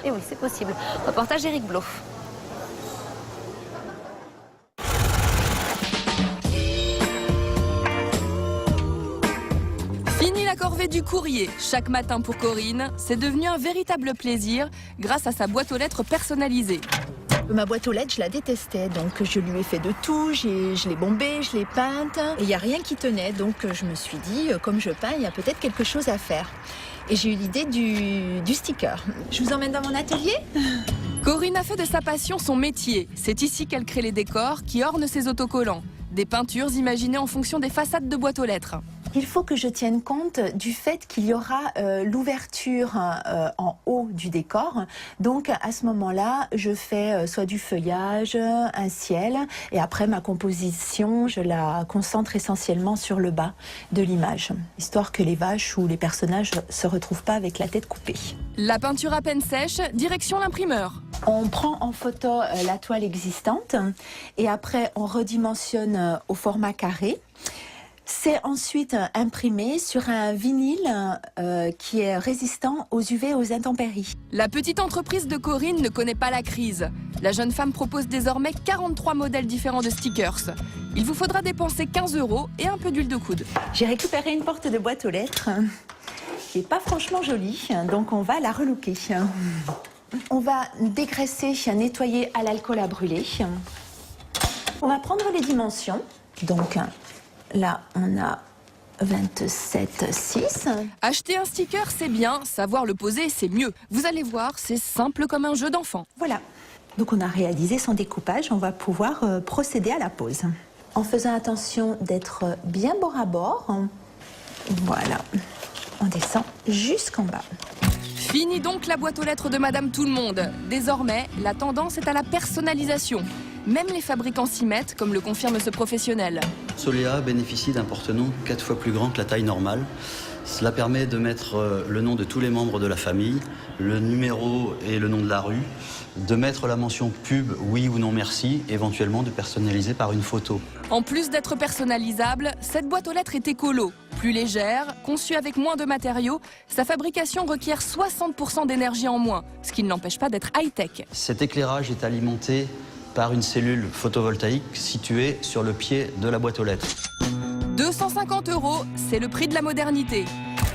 Et oui, c'est possible. Reportage Éric Blot. Fini la corvée du courrier. Chaque matin pour Corinne, c'est devenu un véritable plaisir grâce à sa boîte aux lettres personnalisée. Ma boîte aux lettres, je la détestais, donc je lui ai fait de tout, je l'ai bombée, je l'ai peinte, et il n'y a rien qui tenait, donc je me suis dit, comme je peins, il y a peut-être quelque chose à faire. Et j'ai eu l'idée du sticker. Je vous emmène dans mon atelier ? Corinne a fait de sa passion son métier. C'est ici qu'elle crée les décors qui ornent ses autocollants. Des peintures imaginées en fonction des façades de boîtes aux lettres. Il faut que je tienne compte du fait qu'il y aura l'ouverture en haut du décor. Donc à ce moment-là, je fais soit du feuillage, un ciel, et après ma composition, je la concentre essentiellement sur le bas de l'image, histoire que les vaches ou les personnages ne se retrouvent pas avec la tête coupée. La peinture à peine sèche, direction l'imprimeur. On prend en photo la toile existante et après on redimensionne au format carré. C'est ensuite imprimé sur un vinyle qui est résistant aux UV et aux intempéries. La petite entreprise de Corinne ne connaît pas la crise. La jeune femme propose désormais 43 modèles différents de stickers. Il vous faudra dépenser 15 € et un peu d'huile de coude. J'ai récupéré une porte de boîte aux lettres qui n'est pas franchement jolie, donc on va la relooker. On va dégraisser, nettoyer à l'alcool à brûler. On va prendre les dimensions. Donc là, on a 27,6. Acheter un sticker, c'est bien. Savoir le poser, c'est mieux. Vous allez voir, c'est simple comme un jeu d'enfant. Voilà. Donc on a réalisé son découpage. On va pouvoir procéder à la pose. En faisant attention d'être bien bord à bord. Voilà. On descend jusqu'en bas. Fini donc la boîte aux lettres de Madame Tout-le-Monde. Désormais, la tendance est à la personnalisation. Même les fabricants s'y mettent, comme le confirme ce professionnel. Solea bénéficie d'un porte-nom 4 fois plus grand que la taille normale. Cela permet de mettre le nom de tous les membres de la famille, le numéro et le nom de la rue, de mettre la mention pub, oui ou non merci, éventuellement de personnaliser par une photo. En plus d'être personnalisable, cette boîte aux lettres est écolo. Plus légère, conçue avec moins de matériaux, sa fabrication requiert 60% d'énergie en moins, ce qui ne l'empêche pas d'être high-tech. Cet éclairage est alimenté par une cellule photovoltaïque située sur le pied de la boîte aux lettres. 250 €, c'est le prix de la modernité.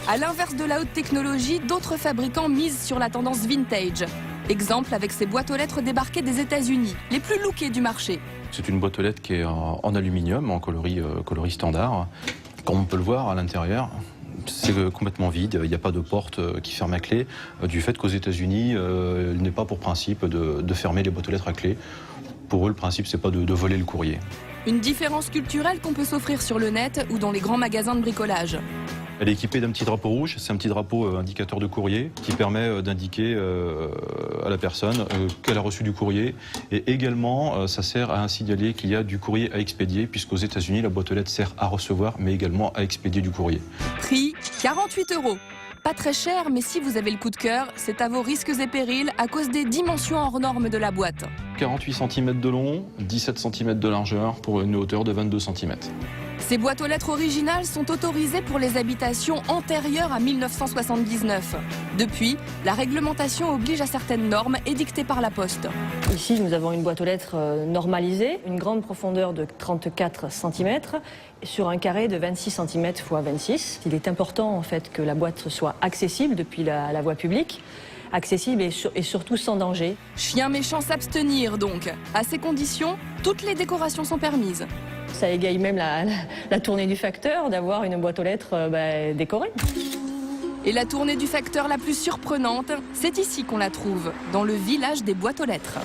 À l'inverse de la haute technologie, d'autres fabricants misent sur la tendance vintage. Exemple avec ces boîtes aux lettres débarquées des États-Unis, les plus lookées du marché. C'est une boîte aux lettres qui est en aluminium, en coloris standard. Comme on peut le voir à l'intérieur, c'est complètement vide, il n'y a pas de porte qui ferme à clé, du fait qu'aux États-Unis, il n'est pas pour principe de fermer les boîtes aux lettres à clé. Pour eux, le principe, c'est pas de voler le courrier. Une différence culturelle qu'on peut s'offrir sur le net ou dans les grands magasins de bricolage. Elle est équipée d'un petit drapeau rouge, c'est un petit drapeau indicateur de courrier qui permet d'indiquer à la personne qu'elle a reçu du courrier. Et également, ça sert à signaler qu'il y a du courrier à expédier, puisqu'aux États-Unis, la boîte aux lettres sert à recevoir, mais également à expédier du courrier. Prix 48 €. Pas très cher, mais si vous avez le coup de cœur, c'est à vos risques et périls à cause des dimensions hors normes de la boîte. 48 cm de long, 17 cm de largeur pour une hauteur de 22 cm. Ces boîtes aux lettres originales sont autorisées pour les habitations antérieures à 1979. Depuis, la réglementation oblige à certaines normes édictées par la Poste. Ici, nous avons une boîte aux lettres normalisée, une grande profondeur de 34 cm sur un carré de 26 cm x 26. Il est important en fait que la boîte soit accessible depuis la voie publique, accessible et surtout sans danger. Chien méchant s'abstenir donc. À ces conditions, toutes les décorations sont permises. Ça égaye même la tournée du facteur d'avoir une boîte aux lettres décorée. Et la tournée du facteur la plus surprenante, c'est ici qu'on la trouve, dans le village des boîtes aux lettres.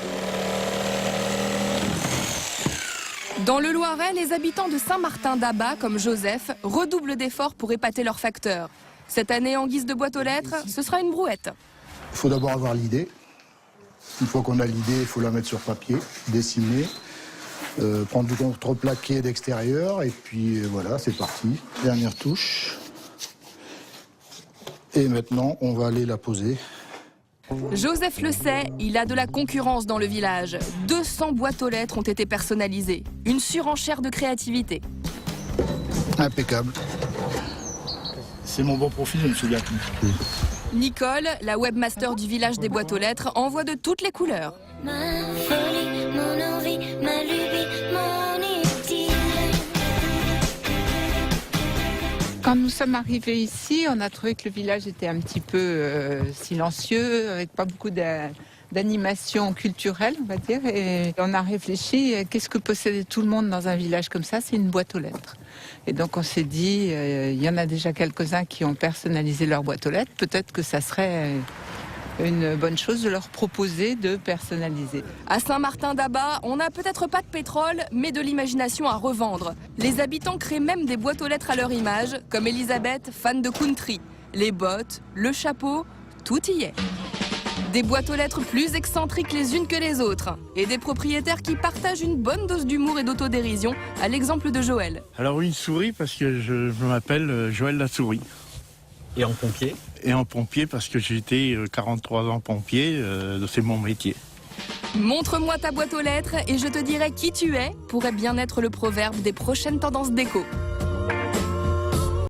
Dans le Loiret, les habitants de Saint-Martin-d'Abat, comme Joseph, redoublent d'efforts pour épater leur facteur. Cette année, en guise de boîte aux lettres, ce sera une brouette. Il faut d'abord avoir l'idée. Une fois qu'on a l'idée, il faut la mettre sur papier, dessiner, prendre du contreplaqué d'extérieur, et puis voilà, c'est parti. Dernière touche. Et maintenant, on va aller la poser. Joseph le sait, il a de la concurrence dans le village. 200 boîtes aux lettres ont été personnalisées. Une surenchère de créativité. Impeccable. C'est mon bon profil, je me souviens plus. Nicole, la webmaster du village des boîtes aux lettres, envoie de toutes les couleurs. Ma folie, mon envie, ma lubie, mon utile. Quand nous sommes arrivés ici, on a trouvé que le village était un petit peu silencieux, avec pas beaucoup d'animation culturelle, on va dire. Et on a réfléchi, qu'est-ce que possédait tout le monde dans un village comme ça? C'est une boîte aux lettres. Et donc on s'est dit, il y en a déjà quelques-uns qui ont personnalisé leur boîte aux lettres. Peut-être que ça serait une bonne chose de leur proposer de personnaliser. À Saint-Martin-d'Abat, on n'a peut-être pas de pétrole, mais de l'imagination à revendre. Les habitants créent même des boîtes aux lettres à leur image, comme Elisabeth, fan de country. Les bottes, le chapeau, tout y est. Des boîtes aux lettres plus excentriques les unes que les autres. Et des propriétaires qui partagent une bonne dose d'humour et d'autodérision, à l'exemple de Joël. Alors une souris parce que je m'appelle Joël la souris. Et en pompier? Et en pompier parce que j'ai été 43 ans pompier, c'est mon métier. Montre-moi ta boîte aux lettres et je te dirai qui tu es, pourrait bien être le proverbe des prochaines tendances déco.